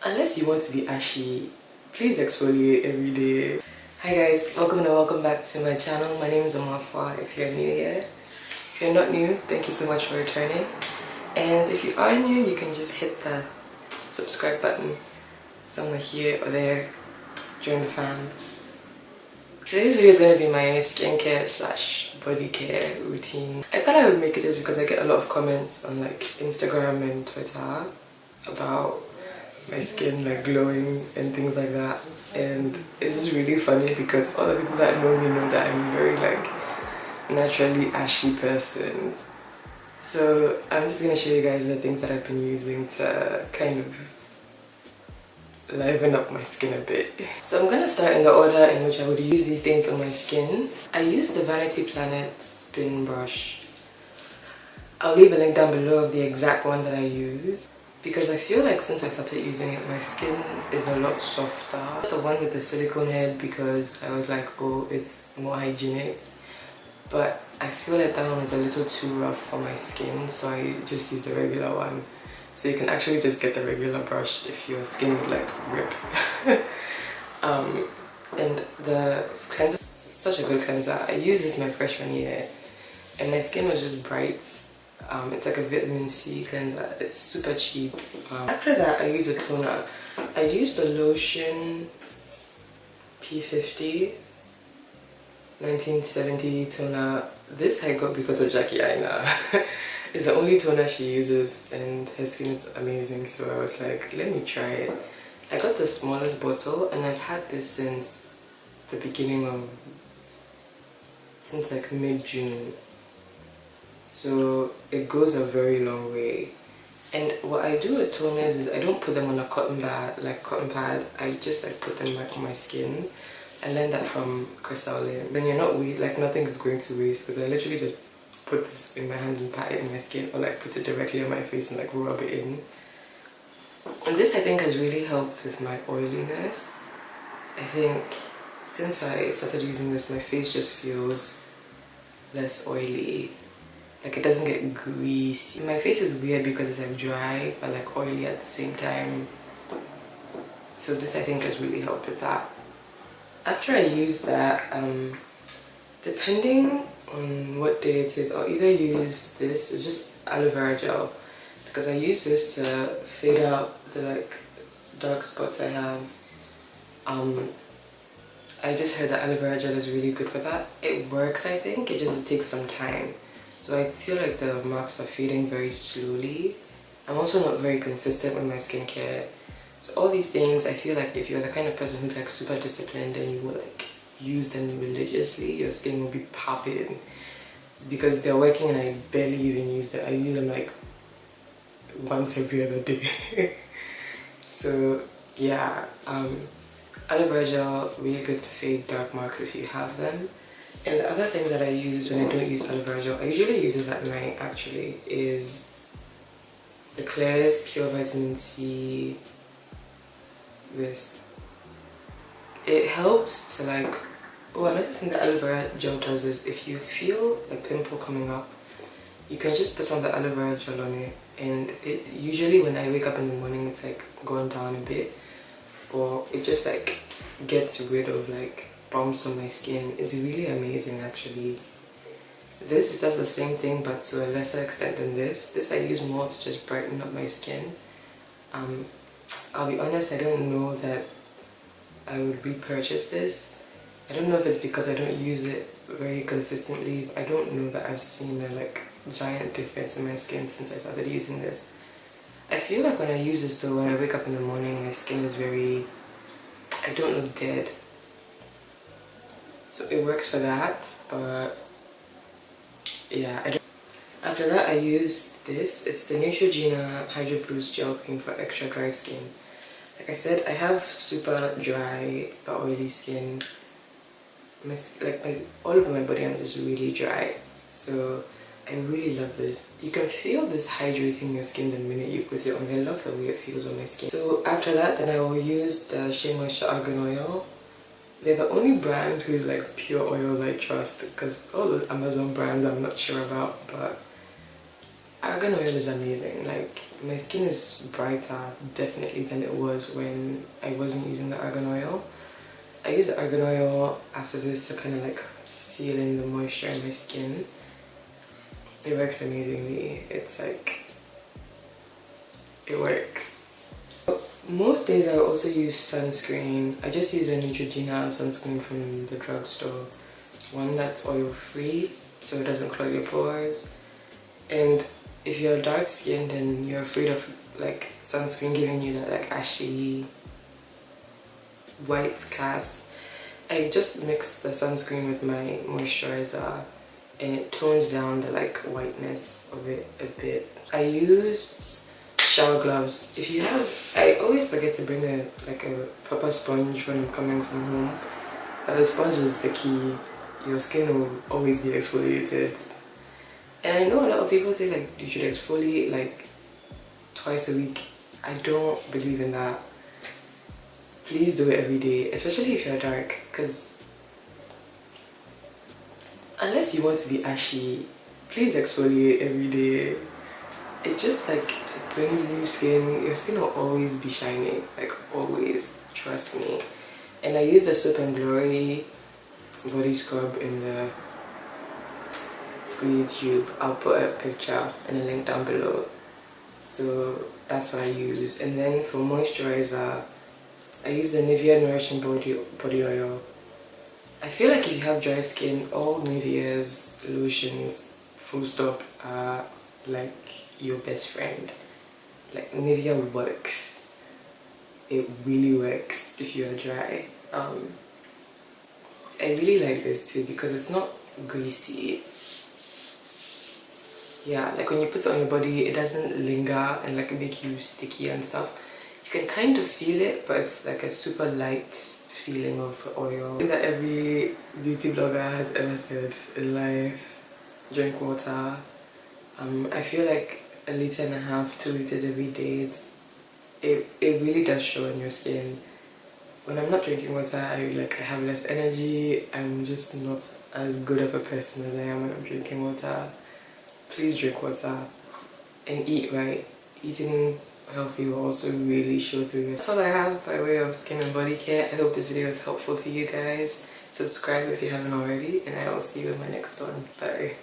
Unless you want to be ashy, please exfoliate every day. Hi guys, welcome and welcome back to my channel. My name is Amafa if you're new here. If you're not new, thank you so much for returning. And if you are new, you can just hit the subscribe button somewhere here or there. Join the fam. Today's video is going to be my skincare slash body care routine. I thought I would make it just because I get a lot of comments on like Instagram and Twitter about my skin like glowing and things like that, and it's just really funny because all the people that know me know that I'm very like naturally ashy person. So I'm just gonna show you guys the things that I've been using to kind of liven up my skin a bit. So I'm gonna start in the order in which I would use these things on my skin. I use the Vanity Planet spin brush. I'll leave a link down below of the exact one that I use, because I feel like since I started using it, my skin is a lot softer. The one with the silicone head because I was like, oh, it's more hygienic. But I feel like that one was a little too rough for my skin, so I just used the regular one. So you can actually just get the regular brush if your skin would like rip. And the cleanser is such a good cleanser. I used this my freshman year and my skin was just bright. It's like a vitamin C cleanser. It's super cheap. After that, I use a toner. I used the lotion P50 1970 toner. This I got because of Jackie Aina. It's the only toner she uses and her skin is amazing, so I was like, let me try it. I got the smallest bottle and I've had this since the beginning of, since like mid-June. So it goes a very long way. And what I do with toners is I don't put them on a cotton pad, I just like put them on my skin. I learned that from Crystal Lynn. Then you're not like nothing's going to waste, because I literally just put this in my hand and pat it in my skin, or like put it directly on my face and like rub it in. And this I think has really helped with my oiliness. I think since I started using this, my face just feels less oily. Like it doesn't get greasy. My face is weird because it's like dry but like oily at the same time. So this I think has really helped with that. After I use that, depending on what day it is, I'll either use this, it's just aloe vera gel, because I use this to fade out the like dark spots I have. I just heard that aloe vera gel is really good for that. It works, I think, it just takes some time. So I feel like the marks are fading very slowly. I'm also not very consistent with my skincare. So all these things, I feel like if you're the kind of person who's like super disciplined and you will like use them religiously, your skin will be popping. Because they're working and I barely even use them. I use them like once every other day. So yeah, aloe vera gel, really good to fade dark marks if you have them. And the other thing that I use when I don't use aloe vera gel, I usually use it at night actually, is the Klairs Pure Vitamin C. This. It helps to like, oh, another thing that aloe vera gel does is if you feel a pimple coming up, you can just put some of the aloe vera gel on it, and it usually when I wake up in the morning it's like going down a bit, or it just like gets rid of like bumps on my skin. It's really amazing actually. This does the same thing but to a lesser extent than this. This I use more to just brighten up my skin. I'll be honest, I don't know that I would repurchase this. I don't know if it's because I don't use it very consistently. I don't know that I've seen a like giant difference in my skin since I started using this. I feel like when I use this though, when I wake up in the morning, my skin is very, I don't look dead. So it works for that, but yeah, I don't. After that I use this. It's the Neutrogena Hydro Boost Gel Cream for extra dry skin. Like I said, I have super dry but oily skin. All over my body I'm just really dry. So I really love this. You can feel this hydrating your skin the minute you put it on. I love the way it feels on my skin. So after that, then I will use the Shea Moisture Argan Oil. They're the only brand who's like pure oils I trust, because all the Amazon brands I'm not sure about, but Argan oil is amazing. Like, my skin is brighter definitely than it was when I wasn't using the argan oil. I use the argan oil after this to kind of like seal in the moisture in my skin. It works amazingly. It's like, it works. Most days I also use sunscreen. I just use a Neutrogena sunscreen from the drugstore. One that's oil free so it doesn't clog your pores. And if you're dark skinned and you're afraid of like sunscreen giving you that like ashy white cast, I just mix the sunscreen with my moisturizer and it tones down the like whiteness of it a bit. I use shower gloves. If you have, I always forget to bring a proper sponge when I'm coming from home, but the sponge is the key. Your skin will always be exfoliated. And I know a lot of people say like you should exfoliate like twice a week. I don't believe in that. Please do it every day, especially if you're dark, because unless you want to be ashy, please exfoliate every day. It just like brings new skin. Your skin will always be shining, like always, trust me. And I use the Soap and Glory body scrub in the squeezy tube. I'll put a picture and a link down below. So that's what I use. And then for moisturizer, I use the Nivea Nourishing Body Oil. I feel like if you have dry skin, all Nivea's lotions, full stop, are like your best friend. Like, Nivea works. It really works if you're dry. I really like this too because it's not greasy. Yeah, like when you put it on your body, it doesn't linger and like make you sticky and stuff. You can kind of feel it, but it's like a super light feeling of oil. I think that every beauty blogger has ever said in life: drink water. I feel like 1.5 liters, 2 liters every day. It really does show on your skin. When I'm not drinking water, I have less energy. I'm just not as good of a person as I am when I'm drinking water. Please drink water and eat right. Eating healthy will also really show through. That's all I have by way of skin and body care. I hope this video was helpful to you guys. Subscribe if you haven't already, and I will see you in my next one. Bye.